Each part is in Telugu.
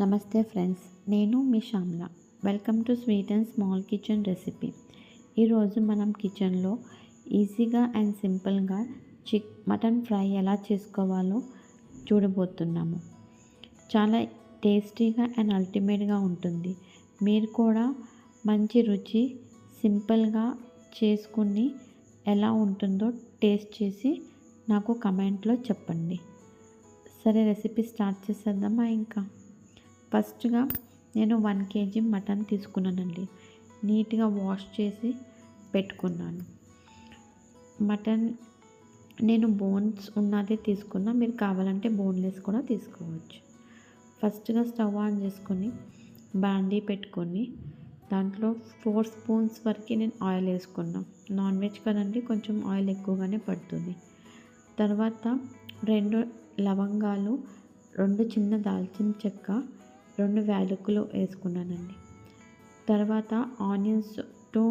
నమస్తే ఫ్రెండ్స్, నేను మీ Shyamla. Welcome to sweet and small kitchen recipe. ఈరోజు మనం కిచెన్లో ఈజీగా అండ్ సింపుల్గా మటన్ ఫ్రై ఎలా చేసుకోవాలో చూడబోతున్నాము. చాలా టేస్టీగా అండ్ అల్టిమేట్గా ఉంటుంది. మీరు కూడా మంచి రుచి సింపుల్గా చేసుకుని ఎలా ఉంటుందో టేస్ట్ చేసి నాకు కమెంట్లో చెప్పండి. సరే, రెసిపీ స్టార్ట్ చేసేద్దామా? ఇంకా ఫస్ట్గా నేను 1 kg మటన్ తీసుకున్నానండి. నీట్గా వాష్ చేసి పెట్టుకున్నాను. మటన్ నేను బోన్స్ ఉన్నదే తీసుకున్నా, మీరు కావాలంటే బోన్లెస్ కూడా తీసుకోవచ్చు. ఫస్ట్గా స్టవ్ ఆన్ చేసుకొని బాండీ పెట్టుకొని దాంట్లో 4 స్పూన్స్ వరకు నేను ఆయిల్ వేసుకున్నా. నాన్ వెజ్ కదండి, కొంచెం ఆయిల్ ఎక్కువగానే పడుతుంది. తర్వాత 2 లవంగాలు, 2 చిన్న దాల్చిన చెక్క, 2 యాలకులు వేసుకున్నానండి. తర్వాత onions, 2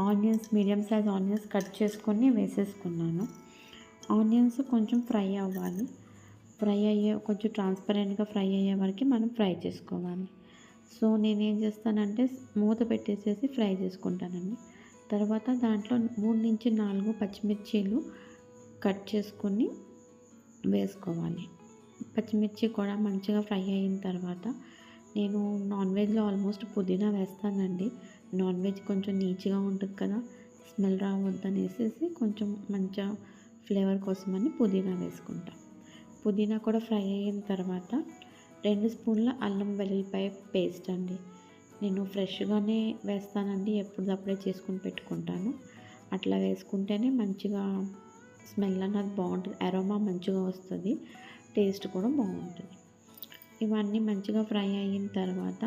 onions, medium size onions cut చేసుకొని వేసేసుకున్నాను. ఆనియన్స్ కొంచెం ఫ్రై అవ్వాలి. కొంచెం ట్రాన్స్పరెంట్గా ఫ్రై అయ్యే వరకు మనం ఫ్రై చేసుకోవాలి. సో నేనేం చేస్తానంటే మూత పెట్టేసేసి ఫ్రై చేసుకుంటానండి. తర్వాత దాంట్లో 3 నుంచి 4 పచ్చిమిర్చీలు కట్ చేసుకొని వేసుకోవాలి. పచ్చిమిర్చి కూడా మంచిగా ఫ్రై అయిన తర్వాత నేను నాన్ వెజ్లో ఆల్మోస్ట్ పుదీనా వేస్తానండి. నాన్ వెజ్ కొంచెం నీట్గా ఉంటుంది కదా, స్మెల్ రావద్దనేసి కొంచెం మంచిగా ఫ్లేవర్ కోసమని పుదీనా వేసుకుంటాం. పుదీనా కూడా ఫ్రై అయిన తర్వాత 2 స్పూన్ల అల్లం వెల్లుల్లిపాయ పేస్ట్ అండి. నేను ఫ్రెష్గానే వేస్తానండి, ఎప్పటిదప్పుడే చేసుకుని పెట్టుకుంటాను. అట్లా వేసుకుంటేనే మంచిగా స్మెల్ అన్నది బాగుంటుంది, అరోమా మంచిగా వస్తుంది, టేస్ట్ కూడా బాగుంటుంది. ఇవన్నీ మంచిగా ఫ్రై అయిన తర్వాత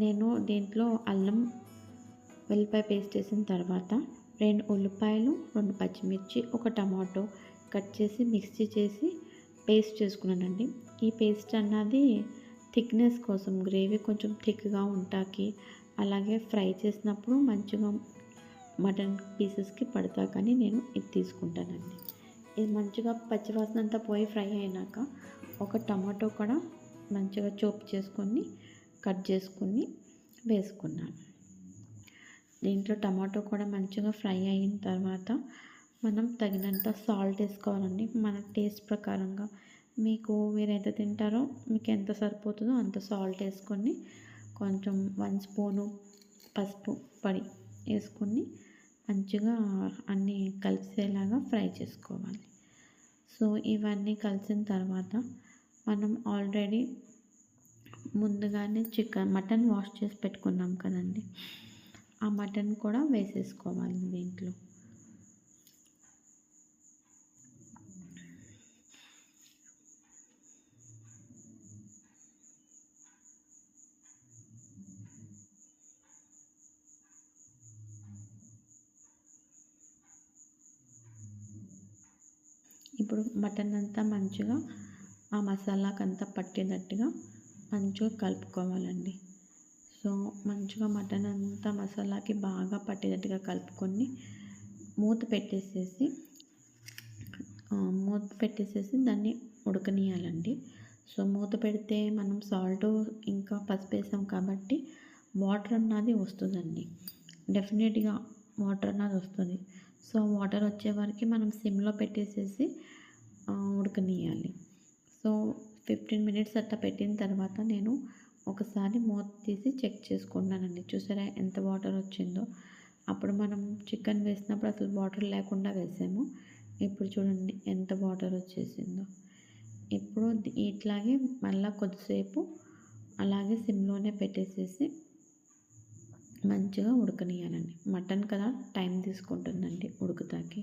నేను దీంట్లో అల్లం వెల్లిపాయ పేస్ట్ వేసిన తర్వాత 2 ఉల్లిపాయలు, 2 పచ్చిమిర్చి, 1 టమాటో కట్ చేసి మిక్సీ చేసి పేస్ట్ చేసుకున్నానండి. ఈ పేస్ట్ అన్నది థిక్నెస్ కోసం, గ్రేవీ కొంచెం థిక్గా ఉంటాకి, అలాగే ఫ్రై చేసినప్పుడు మంచిగా మటన్ పీసెస్కి పడతా కానీ నేను ఇది తీసుకుంటానండి. ఇది మంచిగా పచ్చివాసన అంతా పోయి ఫ్రై అయినాక 1 టమాటో కూడా మంచిగా చాప్ చేసుకొని కట్ చేసుకొని వేసుకున్నాను. దీంట్లో టమాటో కూడా మంచిగా ఫ్రై అయిన తర్వాత మనం తగినంత సాల్ట్ వేసుకోవాలండి. మన టేస్ట్ ప్రకారంగా మీరైతే తింటారో మీకు ఎంత సరిపోతుందో అంత సాల్ట్ వేసుకొని కొంచెం 1 స్పూను పసుపు పొడి వేసుకొని మంచిగా అన్నీ కలిసేలాగా ఫ్రై చేసుకోవాలి. సో ఇవన్నీ కలిసిన తర్వాత మనం ఆల్రెడీ ముందుగానే మటన్ వాష్ చేసి పెట్టుకున్నాం కదండి, ఆ మటన్ కూడా వేసేసుకోవాలి దీంట్లో. ఇప్పుడు మటన్ అంతా మంచిగా ఆ మసాలాకంతా పట్టేటట్టుగా మంచిగా కలుపుకోవాలండి. సో మంచిగా మటన్ అంతా మసాలాకి బాగా పట్టేటట్టుగా కలుపుకొని మూత పెట్టేసేసి దాన్ని ఉడకనియాలండి. సో మూత పెడితే మనం సాల్ట్ ఇంకా పసుపు వేసాం కాబట్టి వాటర్ అన్నది వస్తుందండి, డెఫినెట్గా వాటర్ అన్నది వస్తుంది. సో వాటర్ వచ్చే వరకు మనం సిమ్లో పెట్టేసేసి ఉడకనియాలి. సో 15 మినిట్స్ అట్లా పెట్టిన తర్వాత నేను ఒకసారి మూత తీసి చెక్ చేసుకున్నానండి. చూసారా ఎంత వాటర్ వచ్చిందో? అప్పుడు మనం చికెన్ వేసినప్పుడు అసలు వాటర్ లేకుండా వేసాము, ఇప్పుడు చూడండి ఎంత వాటర్ వచ్చేసిందో. ఇప్పుడు ఇట్లాగే మళ్ళీ కొద్దిసేపు అలాగే సిమ్లోనే పెట్టేసేసి మంచిగా ఉడకనియాలండి. మటన్ కదా, టైం తీసుకుంటుందండి ఉడుకుతాకి.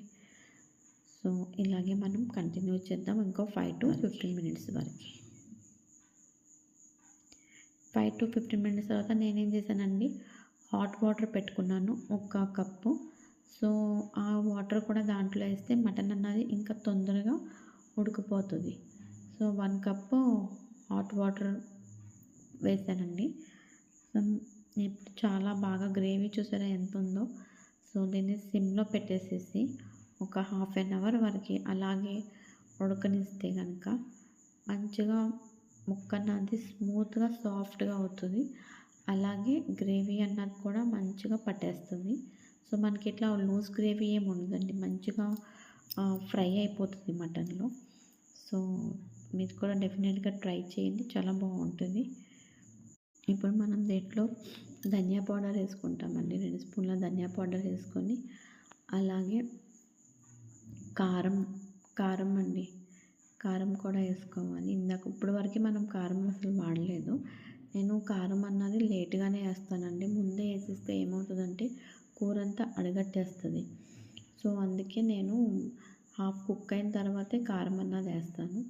సో ఇలాగే మనం కంటిన్యూ చేద్దాం ఇంకో 5 to 15 మినిట్స్ వరకు. 5 to 15 మినిట్స్ తర్వాత నేనేం చేశానండి, హాట్ వాటర్ పెట్టుకున్నాను 1 కప్పు. సో ఆ వాటర్ కూడా దాంట్లో వేస్తే మటన్ అన్నది ఇంకా తొందరగా ఉడికిపోతుంది. సో 1 కప్పు హాట్ వాటర్ వేసానండి. ఇప్పుడు చాలా బాగా గ్రేవీ చూసారా ఎంత ఉందో? సో దీన్ని సిమ్లో పెట్టేసేసి ఒక ½ an hour వరకు అలాగే ఉడకనిస్తే కనుక మంచిగా ముక్క అన్నది స్మూత్గా సాఫ్ట్గా అవుతుంది. అలాగే గ్రేవీ అన్నది కూడా మంచిగా పట్టేస్తుంది. సో మనకి ఇట్లా లూజ్ గ్రేవీ ఏమి ఉండదండి, మంచిగా ఫ్రై అయిపోతుంది మటన్లో. సో మీరు కూడా డెఫినెట్గా ట్రై చేయండి, చాలా బాగుంటుంది. ఇప్పుడు మనం దీంట్లో ధనియా పౌడర్ వేసుకుంటామండి. 2 స్పూన్ల ధనియా పౌడర్ వేసుకొని, అలాగే కారం కారం అండి, కారం కూడా వేసుకోవాలి. ఇప్పటి వరకు మనం కారం అసలు వాడలేదు. నేను కారం అన్నది లేట్గానే వేస్తానండి. ముందే వేసేస్తే ఏమవుతుందంటే కూర అంతా అడగట్టేస్తుంది. సో అందుకే నేను హాఫ్ కుక్ అయిన తర్వాతే కారం అన్నది వేస్తాను.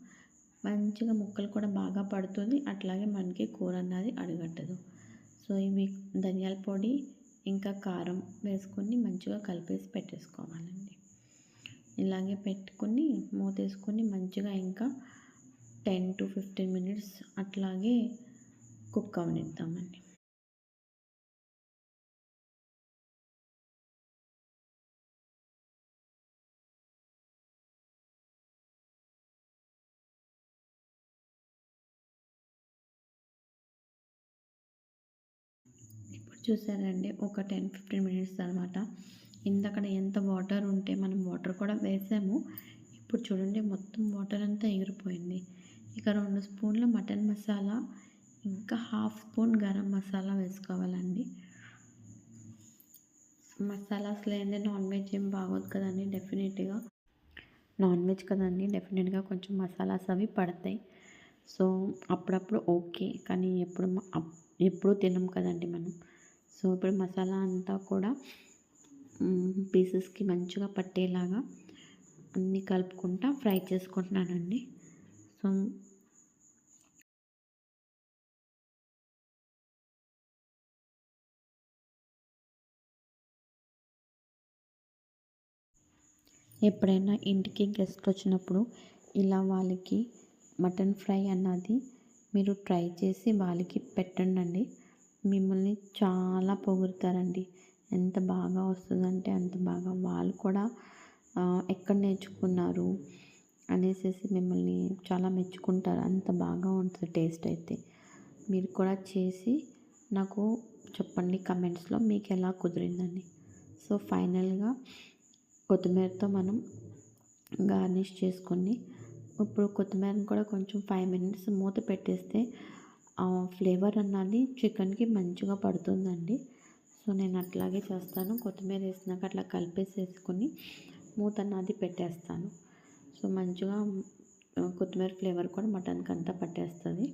మంచిగా ముక్కలు కూడా బాగా పడుతుంది, అట్లాగే మనకి కూర అన్నది అడగట్టదు. సో ఇవి ధనియాల పొడి ఇంకా కారం వేసుకొని మంచిగా కలిపేసి పెట్టేసుకోవాలండి. ఇలాగే పెట్టుకొని మూతేసుకొని మంచిగా ఇంకా 10 to 15 మినిట్స్ అట్లాగే కుక్ అవనిద్దామండి. ఇప్పుడు చూసారండి, ఒక 10-15 మినిట్స్ తర్వాత ఇందక్కడ ఎంత వాటర్ ఉంటే మనం వాటర్ కూడా వేసాము. ఇప్పుడు చూడండి మొత్తం వాటర్ అంతా ఎగిరిపోయింది. ఇక 2 స్పూన్ల మటన్ మసాలా ఇంకా హాఫ్ స్పూన్ గరం మసాలా వేసుకోవాలండి. మసాలాస్ లేనిదే నాన్ వెజ్ ఏం బాగోదు కదండి. నాన్ వెజ్ కదండి, డెఫినెట్గా కొంచెం మసాలాస్ అవి పడతాయి. సో అప్పుడప్పుడు ఓకే, కానీ ఎప్పుడు తినం కదండి మనం. సో ఇప్పుడు మసాలా అంతా కూడా పీసెస్కి మంచిగా పట్టేలాగా అన్నీ కలుపుకుంటా ఫ్రై చేసుకుంటున్నానండి. సో ఎప్పుడైనా ఇంటికి గెస్ట్ వచ్చినప్పుడు ఇలా వాళ్ళకి మటన్ ఫ్రై అన్నది మీరు ట్రై చేసి వాళ్ళకి పెట్టండి. మిమ్మల్ని చాలా పొగుడుతారండి. ఎంత బాగా వస్తుందంటే అంత బాగా. వాళ్ళు కూడా ఎక్కడ నేర్చుకున్నారు అనేసి మిమ్మల్ని చాలా మెచ్చుకుంటారు. అంత బాగా ఉంటుంది టేస్ట్ అయితే. మీరు కూడా చేసి నాకు చెప్పండి కమెంట్స్లో మీకు ఎలా కుదిరిందని. సో ఫైనల్గా కొత్తిమీరతో మనం గార్నిష్ చేసుకొని, ఇప్పుడు కొత్తిమీరని కూడా కొంచెం 5 మినిట్స్ మూత పెట్టేస్తే ఆ ఫ్లేవర్ అన్నది చికెన్కి మంచిగా పడుతుందండి. సో నేను అట్లాగే చేస్తాను. కొత్తిమీర వేసినాక అట్లా కలిపేసేసుకొని మూత అన్నది పెట్టేస్తాను. సో మంచిగా కొత్తిమీర ఫ్లేవర్ కూడా మటన్కి అంతా పట్టేస్తుంది.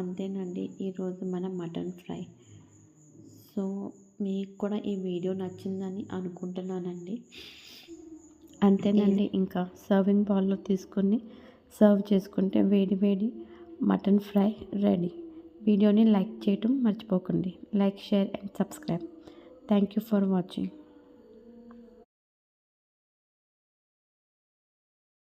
అంతేనండి ఈరోజు మన మటన్ ఫ్రై. సో మీకు కూడా ఈ వీడియో నచ్చిందని అనుకుంటున్నానండి. అంతేనండి, ఇంకా సర్వింగ్ బౌల్లో తీసుకొని సర్వ్ చేసుకుంటే వేడి వేడి మటన్ ఫ్రై రెడీ. వీడియోని లైక్ చేయటం మర్చిపోకండి. Like, share and subscribe. Thank you for watching.